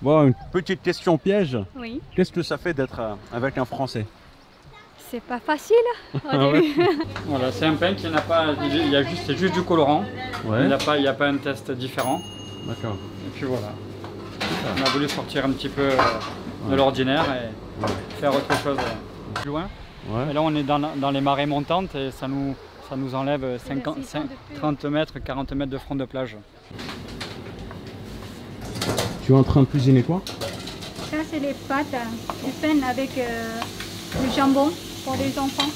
Bon, une petite question piège. Oui. Qu'est-ce que ça fait d'être avec un Français? C'est pas facile au début. Voilà, c'est un pain qui n'a pas, c'est juste du colorant. Ouais. Il n'y a pas un test différent. D'accord. Et puis voilà. On a voulu sortir un petit peu de l'ordinaire et faire autre chose plus loin. Ouais. Et là, on est dans les marées montantes et ça nous enlève 30 mètres, 40 mètres de front de plage. Tu es en train de cuisiner quoi? Ça, c'est les pâtes, du pain avec du jambon pour les enfants.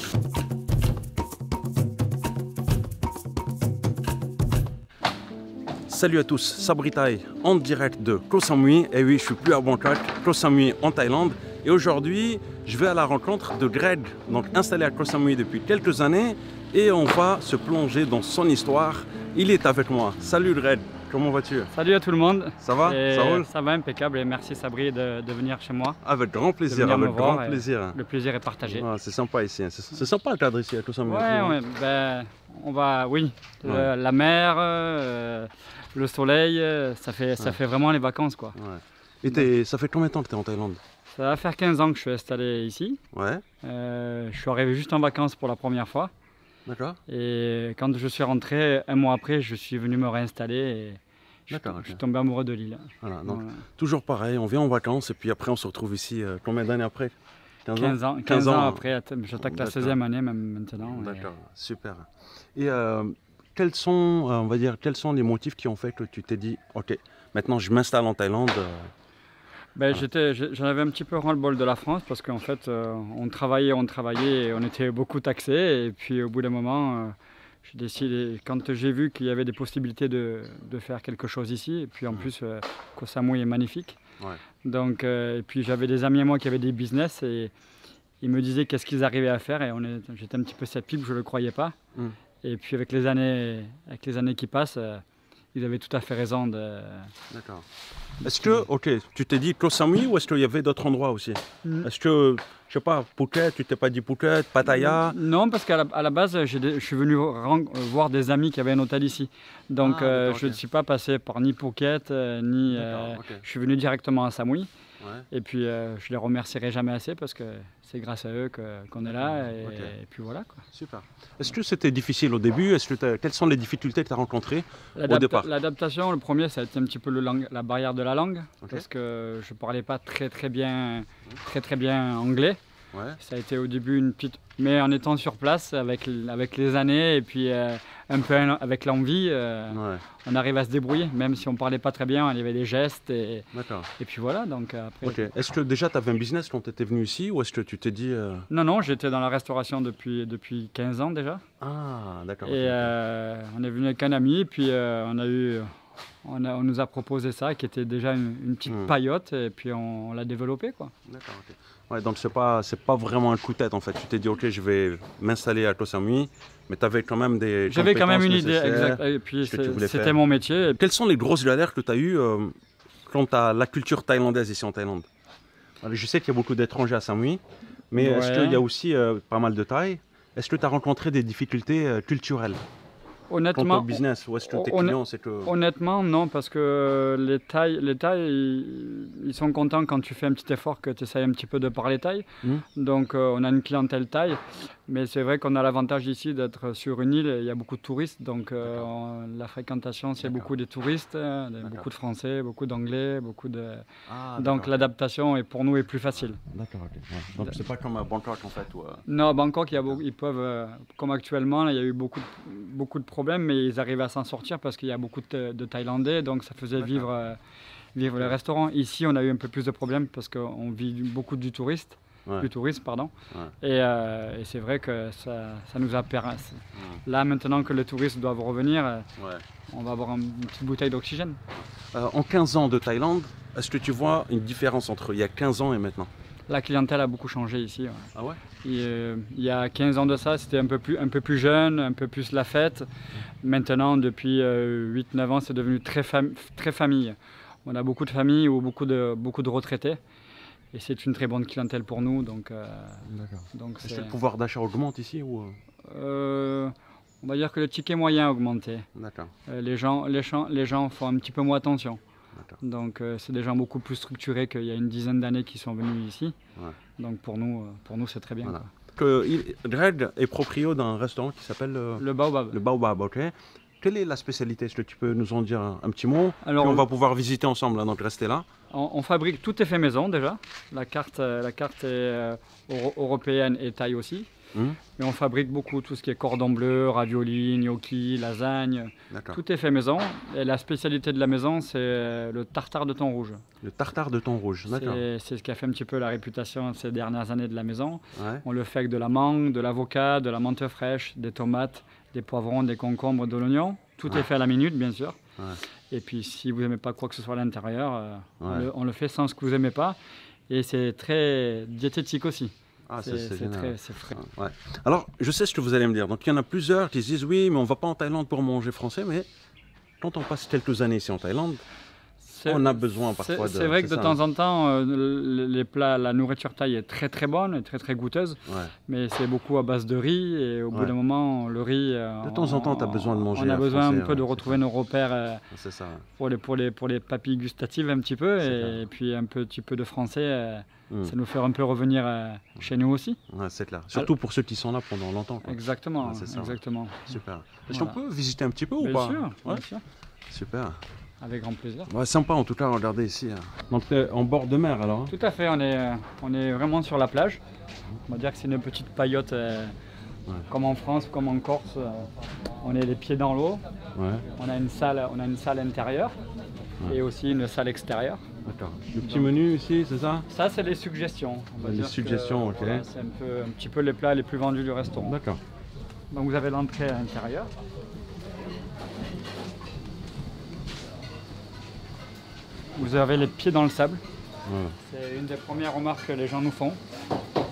Salut à tous, Sabri Thai en direct de Koh Samui. Et oui, je suis plus à Bangkok, Koh Samui en Thaïlande. Et aujourd'hui, je vais à la rencontre de Greg, donc installé à Koh Samui depuis quelques années. Et on va se plonger dans son histoire. Il est avec moi. Salut Greg, comment vas-tu? Salut à tout le monde. Ça va? Ça roule? Ça va, impeccable. Et merci Sabri de venir chez moi. Avec grand plaisir, avec grand plaisir. Le plaisir est partagé. Ouais, c'est sympa ici, c'est sympa le cadre ici à Koh Samui. Ouais, ben, on va, oui, la mer, le soleil, ça fait vraiment les vacances quoi. Ouais. Et ça fait combien de temps que tu es en Thaïlande? Ça va faire 15 ans que je suis installé ici. Ouais. Je suis arrivé juste en vacances pour la première fois. D'accord. Et quand je suis rentré, un mois après, je suis venu me réinstaller et je suis tombé amoureux de l'île. Voilà, donc toujours pareil, on vient en vacances et puis après on se retrouve ici combien d'années après? 15 ans après, j'attaque la 16e année même maintenant. D'accord, super. Et quels sont, on va dire, quels sont les motifs qui ont fait que tu t'es dit, ok, maintenant je m'installe en Thaïlande? Ben, j'en avais un petit peu ras-le-bol de la France parce qu'en fait, on travaillait et on était beaucoup taxés. Et puis au bout d'un moment, j'ai décidé, quand j'ai vu qu'il y avait des possibilités de faire quelque chose ici, et puis en plus, Koh Samui est magnifique. Ouais. Donc, et puis j'avais des amis à moi qui avaient des business et ils me disaient qu'est-ce qu'ils arrivaient à faire. Et j'étais un petit peu cette pipe, je ne le croyais pas. Et puis avec les années qui passent, ils avaient tout à fait raison de... D'accord. Est-ce que, ok, tu t'es dit Koh Samui ou est-ce qu'il y avait d'autres endroits aussi? Est-ce que, je sais pas, Phuket, tu t'es pas dit Phuket, Pattaya? Non, parce qu'à la base, je suis venu voir des amis qui avaient un hôtel ici. Donc je ne suis pas passé par ni Phuket, ni... Je suis venu directement à Samui. Ouais. Et puis je les remercierai jamais assez parce que c'est grâce à eux qu'on est là et puis voilà quoi. Super. Est-ce que c'était difficile au début? Quelles sont les difficultés que tu as rencontrées au départ? L'adaptation, le premier, ça a été un petit peu la barrière de la langue parce que je parlais pas très bien anglais. Ouais. Ça a été au début une petite... Mais en étant sur place avec les années et puis un peu avec l'envie, on arrive à se débrouiller. Même si on ne parlait pas très bien, il y avait des gestes. Et puis voilà, donc après... Okay. Est-ce que déjà tu avais un business quand tu étais venu ici ou est-ce que tu t'es dit... Non, j'étais dans la restauration depuis 15 ans déjà. Ah, d'accord. Et on est venu avec un ami et puis on nous a proposé ça, qui était déjà une petite paillote, et puis on l'a développé quoi. D'accord, ok. Ouais, donc c'est pas vraiment un coup de tête en fait. Tu t'es dit ok, je vais m'installer à Koh Samui, mais tu avais quand même des... J'avais quand même une idée, exact. Et puis c'était mon métier. Quelles sont les grosses galères que tu as eues quant à la culture thaïlandaise ici en Thaïlande? Je sais qu'il y a beaucoup d'étrangers à Samui, mais est-ce qu'il y a aussi pas mal de Thaïs? Est-ce que tu as rencontré des difficultés culturelles? Honnêtement, business, ou est-ce que tes clients, c'est que... Honnêtement, non, parce que les Thaïs, ils sont contents quand tu fais un petit effort, que tu essayes un petit peu de parler thaï. Donc, on a une clientèle thaï, mais c'est vrai qu'on a l'avantage ici d'être sur une île, il y a beaucoup de touristes, donc la fréquentation, c'est beaucoup des touristes, beaucoup de Français, beaucoup d'Anglais, beaucoup de... donc, l'adaptation, pour nous, est plus facile. D'accord, ok. Ouais. Donc, c'est pas comme à Bangkok, en fait? Non, Bangkok, ils peuvent, comme actuellement, là, il y a eu beaucoup de problèmes, mais ils arrivaient à s'en sortir parce qu'il y a beaucoup de Thaïlandais, donc ça faisait vivre les restaurants. Ici, on a eu un peu plus de problèmes parce qu'on vit beaucoup du tourisme, pardon. Et c'est vrai que ça nous a permis. Là, maintenant que les touristes doivent revenir, on va avoir une petite bouteille d'oxygène. En 15 ans de Thaïlande, est-ce que tu vois une différence entre il y a 15 ans et maintenant? La clientèle a beaucoup changé ici. Ouais. Ah ouais? Il y a 15 ans de ça, c'était un peu plus jeune, un peu plus la fête. Maintenant, depuis 8-9 ans, c'est devenu très famille. On a beaucoup de familles ou beaucoup de retraités. Et c'est une très bonne clientèle pour nous. Donc, est-ce que le pouvoir d'achat augmente ici ou... On va dire que le ticket moyen a augmenté. D'accord. Les gens font un petit peu moins attention. Donc c'est des gens beaucoup plus structurés qu'il y a une dizaine d'années qui sont venus ici. Ouais. Donc pour nous c'est très bien. Voilà. Dred est proprio d'un restaurant qui s'appelle Le Baobab. le Baobab, ok. Quelle est la spécialité? Est-ce que tu peux nous en dire un petit mot? Alors, puis on va pouvoir visiter ensemble, hein, donc restez là. On fabrique, tout est fait maison déjà. La carte est européenne et taille aussi. Et on fabrique beaucoup, tout ce qui est cordon bleu, raviolis, gnocchi, lasagne. Tout est fait maison. Et la spécialité de la maison, c'est le tartare de thon rouge. Le tartare de thon rouge, d'accord. C'est ce qui a fait un petit peu la réputation ces dernières années de la maison. Ouais. On le fait avec de la mangue, de l'avocat, de la menthe fraîche, des tomates, des poivrons, des concombres, de l'oignon. Tout est fait à la minute, bien sûr. Ouais. Et puis, si vous n'aimez pas quoi que ce soit à l'intérieur, Ouais. on le fait sans ce que vous n'aimez pas. Et c'est très diététique aussi. Ah, c'est génial. C'est frais. Ouais. Alors, je sais ce que vous allez me dire. Donc, il y en a plusieurs qui se disent oui, mais on ne va pas en Thaïlande pour manger français. Mais quand on passe quelques années ici en Thaïlande, on a besoin parfois de... C'est vrai que de temps en temps, les plats, la nourriture thaï est très très bonne et très très goûteuse. Ouais. Mais c'est beaucoup à base de riz. Et au bout d'un moment, le riz... De temps en temps, tu as besoin de manger on a besoin français, un peu de retrouver nos repères ça. Pour les papilles gustatives un petit peu. Et puis un petit peu de français. Ça nous fait un peu revenir chez nous aussi. Ouais, c'est clair. Surtout pour ceux qui sont là pendant longtemps. Quoi. Exactement. Ouais, ça, exactement. Ouais. Super. Est-ce qu'on peut visiter un petit peu ou pas? Bien sûr. Super. Avec grand plaisir. Ouais, sympa en tout cas, regardez ici. Donc en bord de mer alors? Tout à fait, on est vraiment sur la plage. On va dire que c'est une petite paillote comme en France, comme en Corse. On est les pieds dans l'eau. Ouais. On a une salle intérieure et aussi une salle extérieure. D'accord. Le petit menu ici, c'est ça? Ça, c'est les suggestions. Les suggestions, ok. Voilà, c'est un petit peu les plats les plus vendus du restaurant. D'accord. Donc vous avez l'entrée à l'intérieur. Vous avez les pieds dans le sable. C'est une des premières remarques que les gens nous font.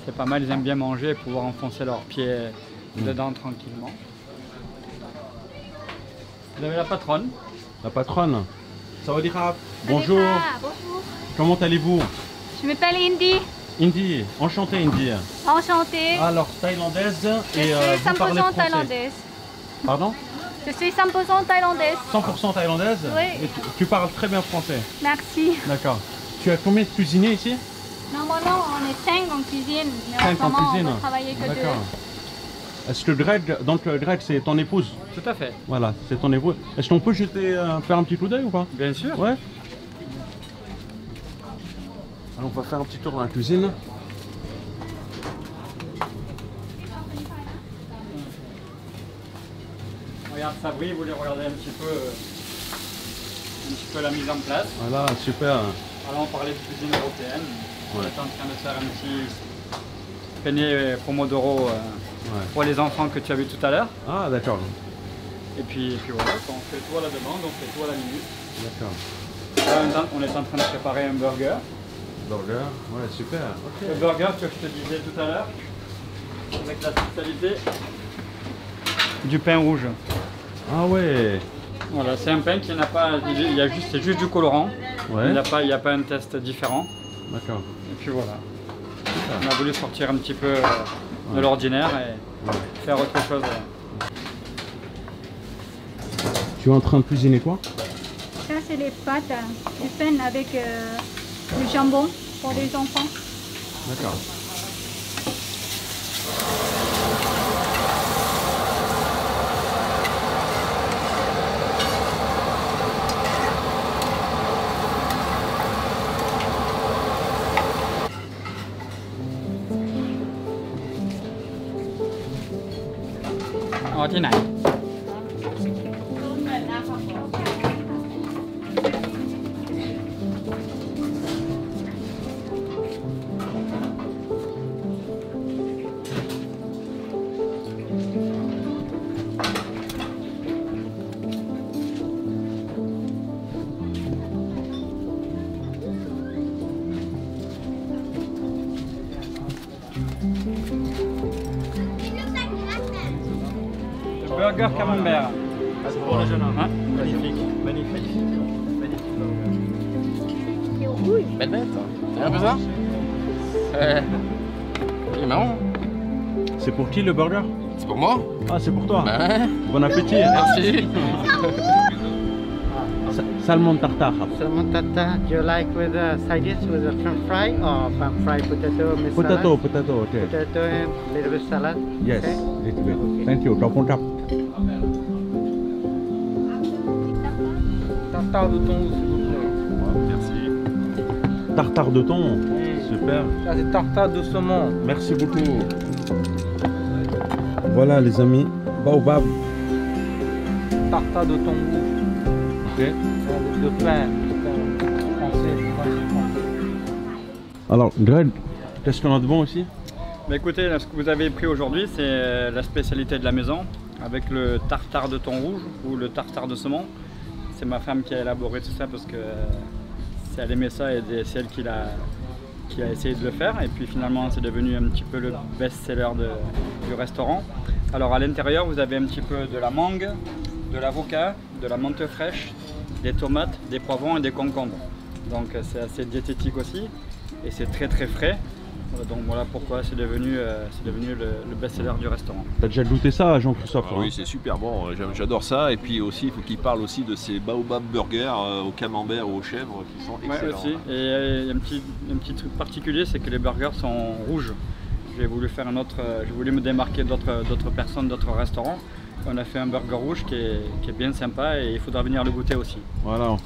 C'est pas mal, ils aiment bien manger et pouvoir enfoncer leurs pieds dedans tranquillement. Vous avez la patronne. La patronne. Sawadee-krap. Bonjour. Bonjour. Comment allez-vous? Je m'appelle Indy. Indy, enchantée Indy. Enchantée. Alors, thaïlandaise et je suis vous parlez 100% français. thaïlandaise. Pardon? Je suis 100% thaïlandaise. 100% thaïlandaise? Oui. Et tu parles très bien français? Merci. D'accord. Tu as combien de cuisiniers ici? Normalement, on est 5 en cuisine, mais 5 en ce moment, cuisine. on va travailler que 2. D'accord. Est-ce que Greg, c'est ton épouse? Tout à fait. Voilà, c'est ton épouse. Est-ce qu'on peut faire un petit coup d'œil ou pas? Bien sûr. Ouais. Alors on va faire un petit tour dans la cuisine. Regarde, Sabri, vous voulez regarder un petit peu la mise en place. Voilà, super. Alors on parlait de cuisine européenne. On est en train de faire un petit penne pomodoro pour les enfants que tu as vu tout à l'heure. Ah d'accord. Et puis voilà, on fait tout à la demande, on fait tout à la minute. D'accord. Là, on est en train de préparer un burger. Burger, ouais, super. Okay. Le burger que je te disais tout à l'heure, avec la spécialité du pain rouge. Ah ouais. Voilà, c'est un pain qui n'a pas, c'est juste du colorant. Ouais. Il n'y a pas un test différent. D'accord. Et puis voilà. Super. On a voulu sortir un petit peu de l'ordinaire et faire autre chose. Tu es en train de cuisiner quoi? Ça, c'est les pâtes du pain avec du jambon pour les enfants. D'accord. Oh,ที่ไหน Burger camembert. C'est pour le jeune homme. Hein? Magnifique. Magnifique. Belle bête. T'as un peu ça? Il est marrant. C'est pour qui le burger? C'est pour moi. Ah, c'est pour toi. Bah ouais. Bon appétit. Merci. Salmon tartare. Salmon tartare, do you like with the side dish with the french fry or fry potato with Potato, salad? potato, okay. Potato and little bit salad? Yes, Okay. little bit. Okay. Thank you. Top on top. Tartare de thon, s'il vous plaît. Merci. Tartare de thon. Super. Ça, c'est tartare de saumon. Merci beaucoup. Voilà les amis, baobab. Tartare de thon rouge. Ok. De pain français. Alors Greg, qu'est-ce qu'on a de bon aussi? Mais écoutez, là, ce que vous avez pris aujourd'hui, c'est la spécialité de la maison, avec le tartare de thon rouge ou le tartare de saumon. C'est ma femme qui a élaboré tout ça parce que elle aimait ça et c'est elle qui a essayé de le faire. Et puis finalement, c'est devenu un petit peu le best-seller du restaurant. Alors à l'intérieur, vous avez un petit peu de la mangue, de l'avocat, de la menthe fraîche, des tomates, des poivrons et des concombres. Donc c'est assez diététique aussi et c'est très très frais. Donc voilà pourquoi c'est devenu le best-seller du restaurant. T'as déjà goûté ça, Jean-Christophe? Ah oui, c'est super bon, j'adore ça. Et puis aussi, il faut qu'il parle aussi de ces baobab burgers au camembert ou aux chèvres qui sont Ouais, excellents. aussi. Et il y a un petit truc particulier, c'est que les burgers sont rouges. J'ai voulu me démarquer d'autres personnes, d'autres restaurants. On a fait un burger rouge qui est bien sympa et il faudra venir le goûter aussi. Voilà.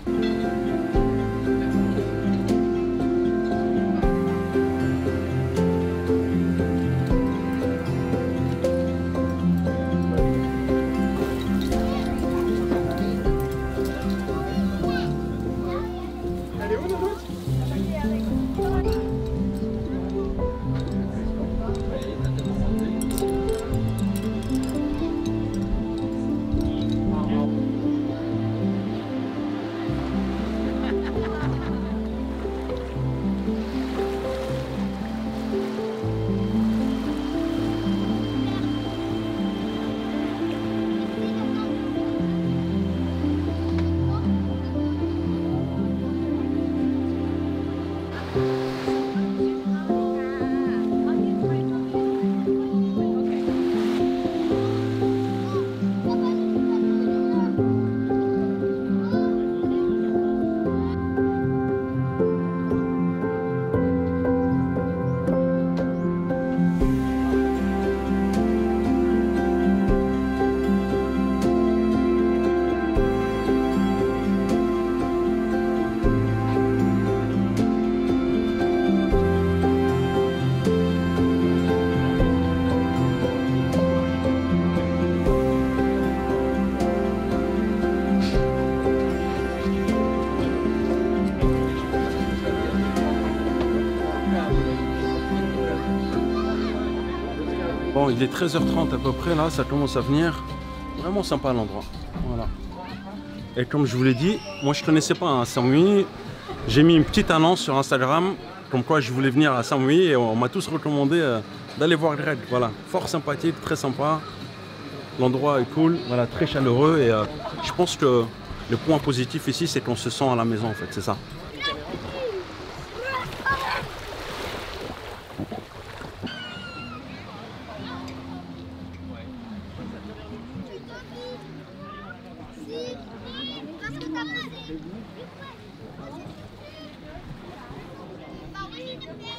Bon, il est 13h30 à peu près là, ça commence à venir. Vraiment sympa l'endroit. Voilà. Et comme je vous l'ai dit, moi je connaissais pas Samui. J'ai mis une petite annonce sur Instagram comme quoi je voulais venir à Samui et on m'a tous recommandé d'aller voir Greg. Voilà, fort sympathique, très sympa. L'endroit est cool, voilà, très chaleureux et je pense que le point positif ici c'est qu'on se sent à la maison en fait, c'est ça.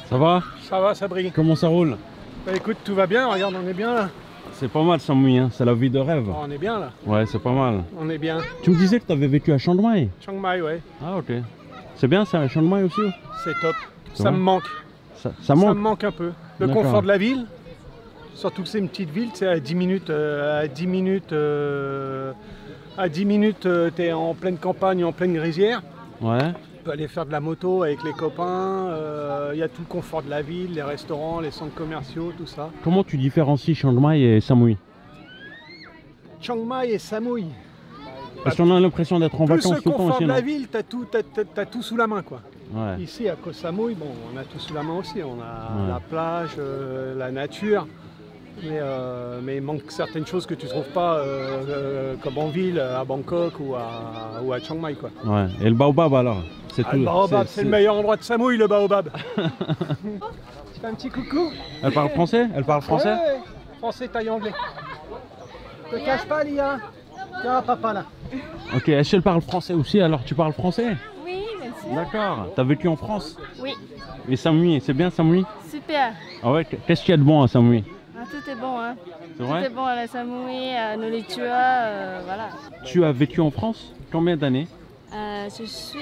Ça va? Ça va, ça brille. Comment ça roule? Bah écoute, tout va bien, regarde, on est bien là. C'est pas mal Samui, hein, c'est la vie de rêve. Oh, on est bien là, Ouais, c'est pas mal. on est bien. Tu me disais que tu avais vécu à Chiang Mai. Chiang Mai, ouais, Ah ok. C'est bien ça, à Chiang Mai aussi? c'est top. C'est Ça vrai me manque, Ça ça manque? me manque un peu. Le D'accord. confort de la ville, surtout que c'est une petite ville, c'est à 10 minutes, à 10 minutes, t'es en pleine campagne, en pleine rizière. Ouais. Tu peux aller faire de la moto avec les copains, il y a tout le confort de la ville, les restaurants, les centres commerciaux, tout ça. Comment tu différencies Chiang Mai et Samui? Chiang Mai et Samui. Parce qu'on a l'impression d'être en Plus vacances le tout le temps confort aussi, de non? la ville, t'as tout sous la main quoi. Ouais. Ici à Koh Samui, bon, on a tout sous la main aussi. On a Ouais. la plage, la nature, mais il manque certaines choses que tu trouves pas comme en ville, à Bangkok ou à Chiang Mai quoi. Ouais. Et le baobab alors? C'est Ah, le baobab, c'est le meilleur endroit de Samui, le baobab. Tu fais un petit coucou. Elle parle français? Elle parle français? Ouais, français, taille anglais. Te cache pas, Lia. Tiens, papa là. Ok, est-ce qu'elle parle français aussi? Alors tu parles français? Oui, bien sûr. D'accord. T'as vécu en France? Oui, Et Samui, c'est bien Samui? super. Ah ouais, qu'est-ce qu'il y a de bon à Samui? Ah, tout est bon, hein. C'est Tout vrai? est bon à la Samui, nourriture, voilà. Tu as vécu en France? Combien d'années? Je suis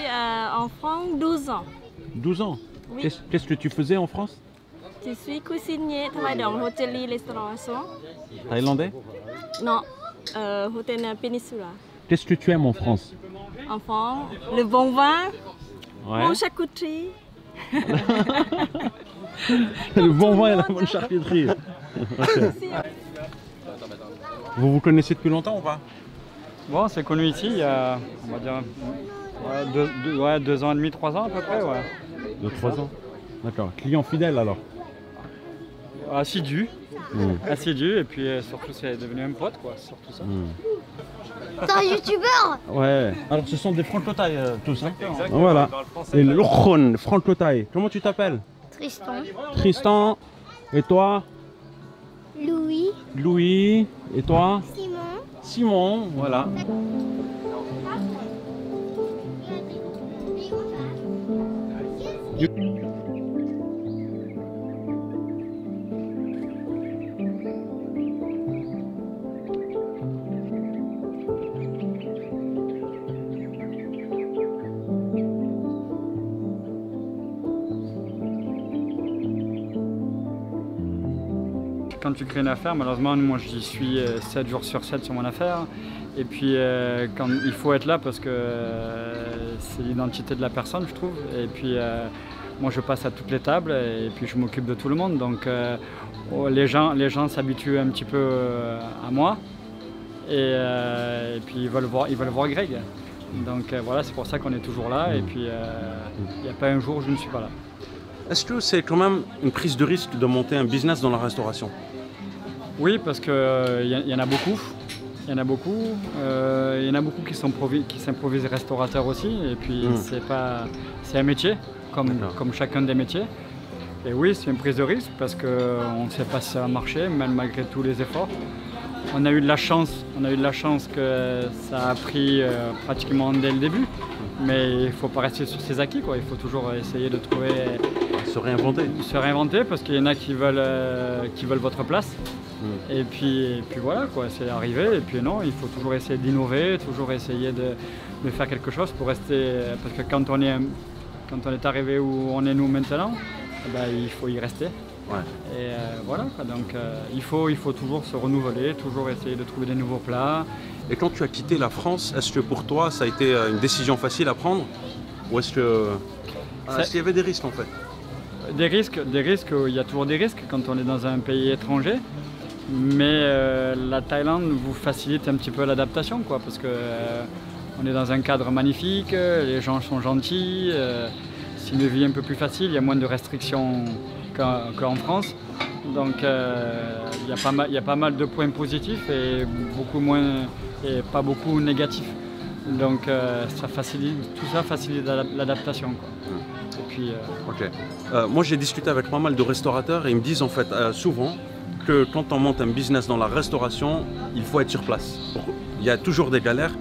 en France 12 ans. 12 ans. Oui. Qu'est-ce que tu faisais en France? Je suis cuisinier, travaille dans l'hôtellerie, restauration. Thaïlandais? Non, hôtel Peninsula. Qu'est-ce que tu aimes en France? Enfant, le bon vin, Ouais. bon charcuterie. Le bon vin et la bonne charcuterie. Ok. Vous vous connaissez depuis longtemps ou pas? Bon, c'est connu ici il y a, on va dire, ouais, 2 ans et demi, 3 ans à peu près, ouais. De 3 ans. D'accord. Client fidèle alors? Assidu, Mm. assidu, et puis surtout c'est devenu un pote, quoi, surtout ça. T'es un youtubeur? Ouais. Alors ce sont des franco-thaï tous. Hein. Exactement. Voilà. Dans le français, Et le Khon, franco-thaï. Comment tu t'appelles? Tristan. Tristan. Et toi? Louis. Louis. Et toi? Simon. Simon. Voilà. Quand tu crées une affaire, malheureusement, moi j'y suis 7 jours sur 7 sur mon affaire. Et puis quand il faut être là parce que c'est l'identité de la personne, je trouve. Et puis moi je passe à toutes les tables et puis je m'occupe de tout le monde. Donc les gens s'habituent un petit peu à moi. Et puis ils veulent voir Greg. Donc voilà, c'est pour ça qu'on est toujours là. Et puis il n'y a pas un jour où je ne suis pas là. Est-ce que c'est quand même une prise de risque de monter un business dans la restauration? Oui, parce qu'il y en a beaucoup. Il y en a beaucoup. Il y en a beaucoup qui s'improvisent restaurateurs aussi. Et puis c'est un métier, comme chacun des métiers. Et oui, c'est une prise de risque parce qu'on ne sait pas si ça va marcher, même malgré tous les efforts. On a eu de la chance que ça a pris pratiquement dès le début. Mais il ne faut pas rester sur ses acquis, quoi. Il faut toujours essayer de trouver... Se réinventer. Se réinventer parce qu'il y en a qui veulent votre place. Et puis voilà, quoi, c'est arrivé. Et puis non, il faut toujours essayer d'innover, toujours essayer de faire quelque chose pour rester... Parce que quand on est arrivé où on est nous maintenant, eh ben, il faut y rester. Ouais. Et voilà, quoi. Donc il faut toujours se renouveler, toujours essayer de trouver des nouveaux plats. Et quand tu as quitté la France, est-ce que pour toi ça a été une décision facile à prendre? Ou est-ce qu'il y avait des risques en fait? Des risques, il y a toujours des risques quand on est dans un pays étranger. Mais la Thaïlande vous facilite un petit peu l'adaptation, quoi, parce que on est dans un cadre magnifique, les gens sont gentils, c'est une vie un peu plus facile, il y a moins de restrictions qu'en France. Donc il y a pas mal de points positifs et beaucoup moins et pas beaucoup négatifs. Donc tout ça facilite l'adaptation, quoi. Et puis, Ok. Moi j'ai discuté avec pas mal de restaurateurs et ils me disent en fait souvent que quand on monte un business dans la restauration, il faut être sur place. Il y a toujours des galères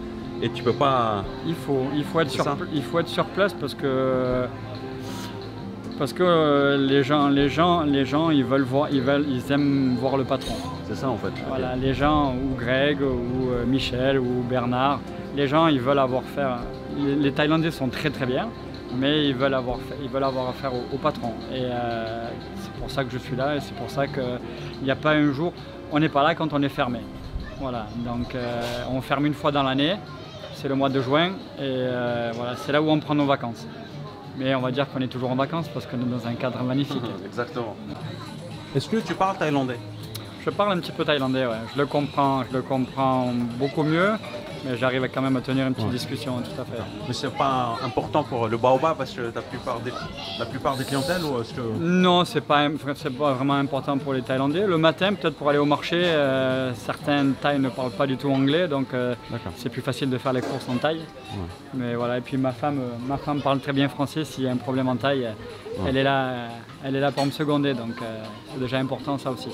et tu peux pas... Il faut être sur place parce que les gens ils aiment voir le patron. C'est ça en fait. Voilà, les gens, ou Greg, ou Michel, ou Bernard, les gens ils veulent avoir affaire. Les Thaïlandais sont très très bien, mais ils veulent avoir affaire au patron. Et c'est pour ça que je suis là et c'est pour ça qu'il n'y a pas un jour, on n'est pas là quand on est fermé. Voilà, donc on ferme une fois dans l'année, c'est le mois de juin et voilà, c'est là où on prend nos vacances. Mais on va dire qu'on est toujours en vacances parce qu'on est dans un cadre magnifique. Exactement. Est-ce que tu parles thaïlandais? Je parle un petit peu thaïlandais, ouais. Je le comprends beaucoup mieux, mais j'arrive quand même à tenir une petite discussion, tout à fait. Mais c'est pas important pour le baobab parce que la plupart des clientèles ou est-ce que... Non, c'est pas vraiment important pour les Thaïlandais. Le matin, peut-être pour aller au marché, certains Thaïs ne parlent pas du tout anglais, donc c'est plus facile de faire les courses en Thaï. Ouais. Mais voilà, et puis ma femme parle très bien français. S'il y a un problème en Thaï, elle est là pour me seconder, donc c'est déjà important ça aussi.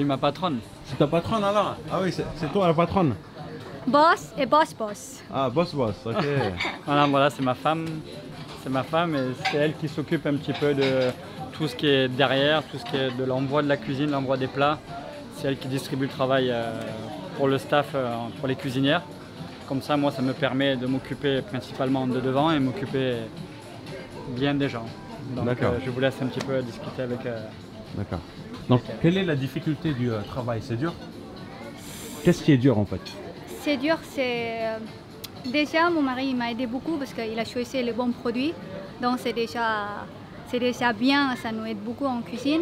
Ma patronne. C'est ta patronne alors? Ah oui, c'est toi la patronne? Boss et boss. Ah, boss, ok. Voilà, c'est ma femme. C'est ma femme et c'est elle qui s'occupe un petit peu de tout ce qui est derrière, tout ce qui est de l'envoi de la cuisine, l'envoi des plats. C'est elle qui distribue le travail pour le staff, pour les cuisinières. Comme ça, moi, ça me permet de m'occuper principalement de devant et m'occuper bien des gens. Donc, je vous laisse un petit peu discuter avec... D'accord. Donc, quelle est la difficulté du travail? C'est dur? Qu'est-ce qui est dur en fait? C'est dur, c'est... Déjà, mon mari m'a aidé beaucoup parce qu'il a choisi les bons produits. Donc, c'est déjà bien, ça nous aide beaucoup en cuisine.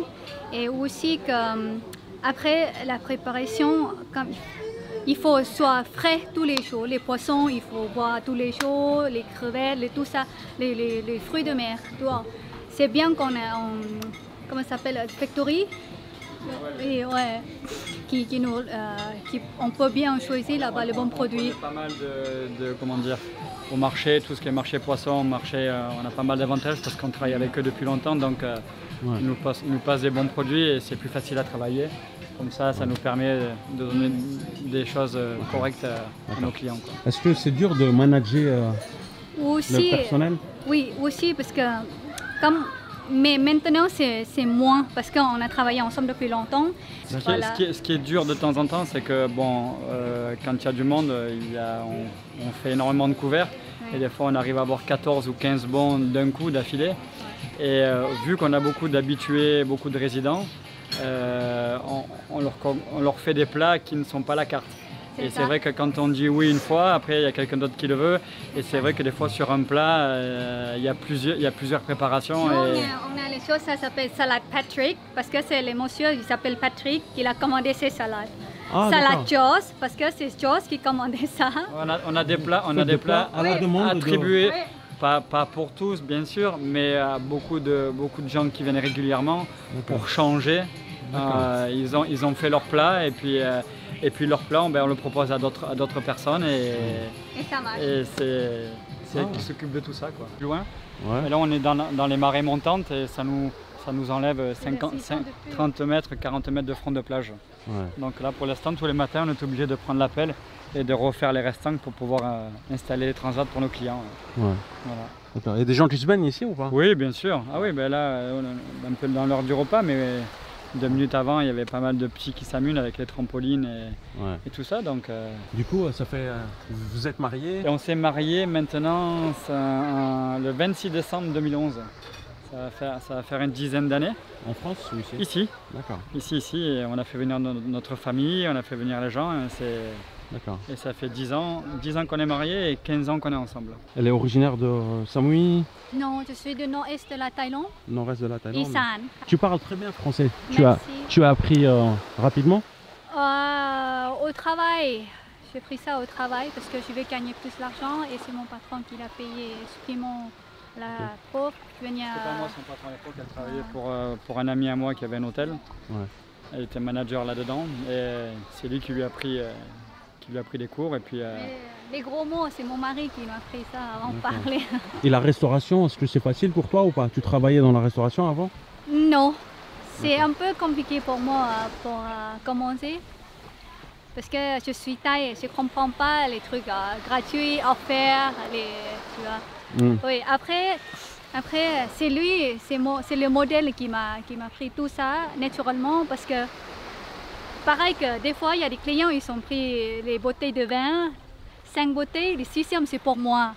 Et aussi que, après la préparation, il faut soit frais tous les jours. Les poissons, il faut boire tous les jours, les crevettes, tout ça, les fruits de mer. C'est bien qu'on a, comment ça s'appelle, factory. Et ouais, on peut bien choisir là-bas les bons produits. Pas mal comment dire, au marché, tout ce qui est marché poisson, marché, on a pas mal d'avantages parce qu'on travaille avec eux depuis longtemps, donc ils nous passent des bons produits et c'est plus facile à travailler. Comme ça, ça nous permet de donner des choses correctes à nos clients. Est-ce que c'est dur de manager le personnel? Oui, aussi parce que mais maintenant c'est moins parce qu'on a travaillé ensemble depuis longtemps. Ce qui est dur de temps en temps, c'est que bon, quand il y a du monde, on fait énormément de couverts et des fois on arrive à avoir 14 ou 15 bons d'un coup d'affilée. Et vu qu'on a beaucoup d'habitués, beaucoup de résidents, on leur fait des plats qui ne sont pas la carte. Et c'est vrai que quand on dit oui une fois, après il y a quelqu'un d'autre qui le veut. Et c'est vrai que des fois sur un plat, il y a plusieurs préparations. On a les choses, ça s'appelle salade Patrick, parce que c'est le monsieur, il s'appelle Patrick, qui a commandé ces salades. Salade Joss, parce que c'est Joss qui commandait ça. On a des plats à la demande attribués, pas pour tous bien sûr, mais à beaucoup de gens qui viennent régulièrement pour changer. Ils ont fait leur plat et puis leur plat, on le propose à d'autres personnes et ça marche. Et c'est elle qui s'occupe de tout ça, quoi. Plus loin. Ouais. Et là, on est dans les marées montantes et ça nous enlève 30 mètres, 40 mètres de front de plage. Ouais. Donc là, pour l'instant, tous les matins, on est obligé de prendre la pelle et de refaire les restants pour pouvoir installer les transats pour nos clients. Ouais. Voilà. Il y a des gens qui se baignent ici ou pas? Oui, bien sûr. Ah oui, là, on est un peu dans l'heure du repas, mais 2 minutes avant, il y avait pas mal de petits qui s'amusent avec les trampolines et tout ça. Donc, du coup, ça fait. Vous êtes mariés? On s'est mariés maintenant le 26 décembre 2011. Ça va faire une dizaine d'années. En France ou ici? Ici. D'accord. Ici. Et on a fait venir notre famille, on a fait venir les gens. D'accord. Et ça fait 10 ans qu'on est mariés et 15 ans qu'on est ensemble. Elle est originaire de Samui? Non, je suis du nord-est de la Thaïlande. Nord-est de la Thaïlande. Isan. Tu parles très bien français. Merci. Tu as appris rapidement? Au travail. J'ai pris ça au travail parce que je vais gagner plus d'argent et c'est mon patron qui l'a payé. La pauvre qui venait à... C'est pas moi son patron à l'époque, elle travaillait pour un ami à moi qui avait un hôtel. Ouais. Elle était manager là-dedans et c'est lui qui lui a pris des cours et puis... Les gros mots, c'est mon mari qui m'a appris ça avant de parler. Et la restauration, est-ce que c'est facile pour toi ou pas? Tu travaillais dans la restauration avant? Non, c'est un peu compliqué pour moi pour commencer. Parce que je suis thaï, je ne comprends pas les trucs gratuits, offerts, tu vois. Oui, après c'est lui, c'est le modèle qui m'a pris tout ça naturellement parce que pareil que des fois il y a des clients, ils ont pris les bouteilles de vin, 5 bouteilles, le 6e c'est pour moi.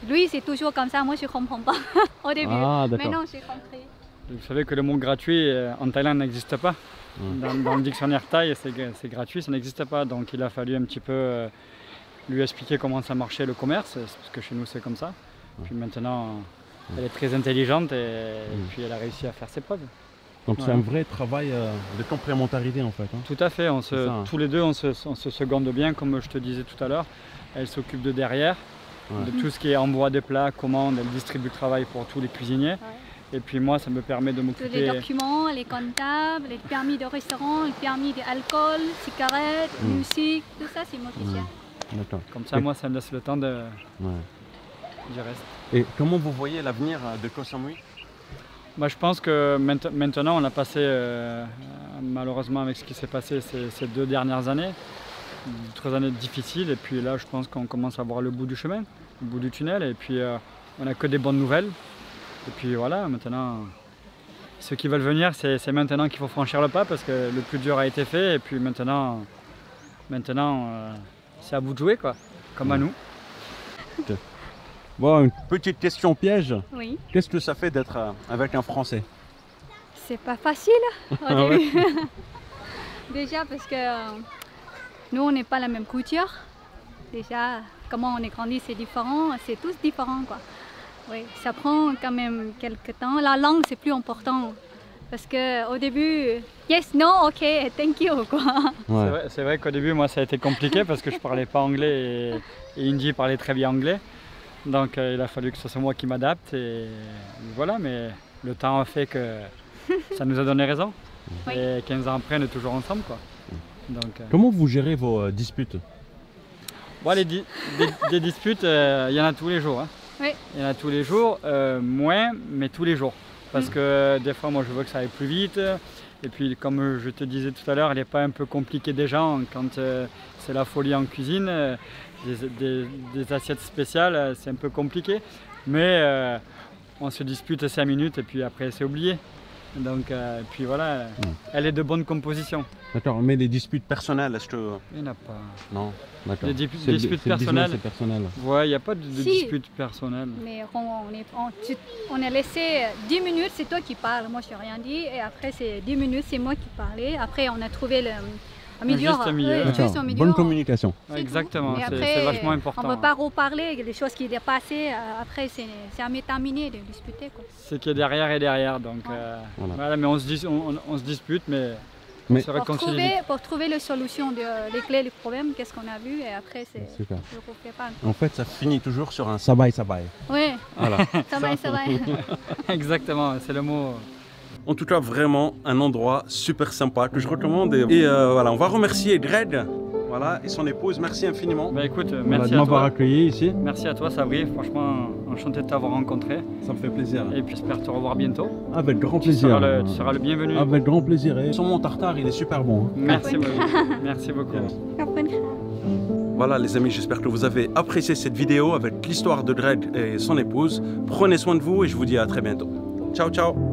Lui c'est toujours comme ça, moi je ne comprends pas au début, maintenant j'ai compris. Vous savez que le mot gratuit en Thaïlande n'existe pas. Dans le dictionnaire thaï, c'est gratuit, ça n'existe pas. Donc il a fallu un petit peu lui expliquer comment ça marchait le commerce, parce que chez nous c'est comme ça. Puis maintenant, elle est très intelligente et puis elle a réussi à faire ses preuves. Donc c'est un vrai travail de complémentarité en fait. Hein. Tout à fait, tous les deux on se seconde bien, comme je te disais tout à l'heure. Elle s'occupe de derrière, de tout ce qui est envoi des plats, commande, elle distribue le travail pour tous les cuisiniers. Et puis moi, ça me permet de m'occuper... Les documents, les comptables, les permis de restaurant, les permis d'alcool, cigarettes, musique, tout ça c'est moi qui gère. Comme ça, moi, ça me laisse le temps du reste. Et comment vous voyez l'avenir de Koh Samui? Je pense que maintenant, on a passé, malheureusement avec ce qui s'est passé ces 2 dernières années, 3 années difficiles. Et puis là, je pense qu'on commence à voir le bout du chemin, le bout du tunnel. Et puis, on n'a que des bonnes nouvelles. Et puis voilà, maintenant, ceux qui veulent venir, c'est maintenant qu'il faut franchir le pas parce que le plus dur a été fait. Et puis maintenant c'est à vous de jouer, quoi, comme à nous. Bon, une petite question piège. Oui. Qu'est-ce que ça fait d'être avec un Français? C'est pas facile au début. Déjà parce que nous, on n'est pas la même culture. Déjà, comment on est grandi, c'est différent. C'est tous différents, quoi. Oui, ça prend quand même quelques temps. La langue, c'est plus important. Parce qu'au début, yes, no, ok, thank you, quoi. Ouais. C'est vrai qu'au début, moi, ça a été compliqué parce que je parlais pas anglais et Indy parlait très bien anglais. Donc, il a fallu que ce soit moi qui m'adapte. Et voilà, mais le temps a fait que ça nous a donné raison. Oui. Et 15 ans après, on est toujours ensemble, quoi. Donc, Comment vous gérez vos disputes? bon, des disputes, il y en a tous les jours. Hein. Oui. Il y en a tous les jours, moins, mais tous les jours. Parce que des fois, moi, je veux que ça aille plus vite. Et puis, comme je te disais tout à l'heure, il n'est pas un peu compliqué des gens quand c'est la folie en cuisine. Des assiettes spéciales, c'est un peu compliqué. Mais on se dispute 5 minutes et puis après, c'est oublié. Donc, puis voilà, elle est de bonne composition. D'accord, mais les disputes personnelles, est-ce que... Il n'y en a pas. Non, d'accord. Les disputes personnelles, c'est personnel. ouais, il n'y a pas de Si. disputes personnelles. Mais on a laissé 10 minutes, c'est toi qui parles, moi je n'ai rien dit. Et après, c'est 10 minutes, c'est moi qui parlais. Après, on a trouvé un milieu. juste milieu. Oui, D'accord, juste un milieu. bonne communication. C'est Ouais, tout. exactement, Et c'est après, vachement important. On ne peut pas reparler des choses qui étaient passées. Après, c'est à terminé de discuter, quoi. C'est qu'il y a derrière et derrière. Donc, Voilà. voilà, mais on se dispute, mais Mais- on se réconcilie. Pour trouver la solution, les clés, les problèmes, qu'est-ce qu'on a vu. Et après, c'est Super. je ne refais pas. En fait, ça finit toujours sur un sabaï. Oui, Voilà. ça va, ça va. Exactement, c'est le mot. En tout cas, vraiment un endroit super sympa que je recommande. Et voilà, on va remercier Greg, voilà, et son épouse. Merci infiniment. Bah écoute, Voilà, merci de à m'avoir toi. accueilli ici. Merci à toi, Sabri. Franchement, enchanté de t'avoir rencontré. Ça me fait plaisir. Et puis j'espère te revoir bientôt. Avec grand Tu plaisir. seras le bienvenu. Avec grand plaisir. Et son mon tartare, il est super bon. Merci beaucoup. Merci beaucoup. Voilà les amis, j'espère que vous avez apprécié cette vidéo avec l'histoire de Greg et son épouse. Prenez soin de vous et je vous dis à très bientôt. Ciao, ciao.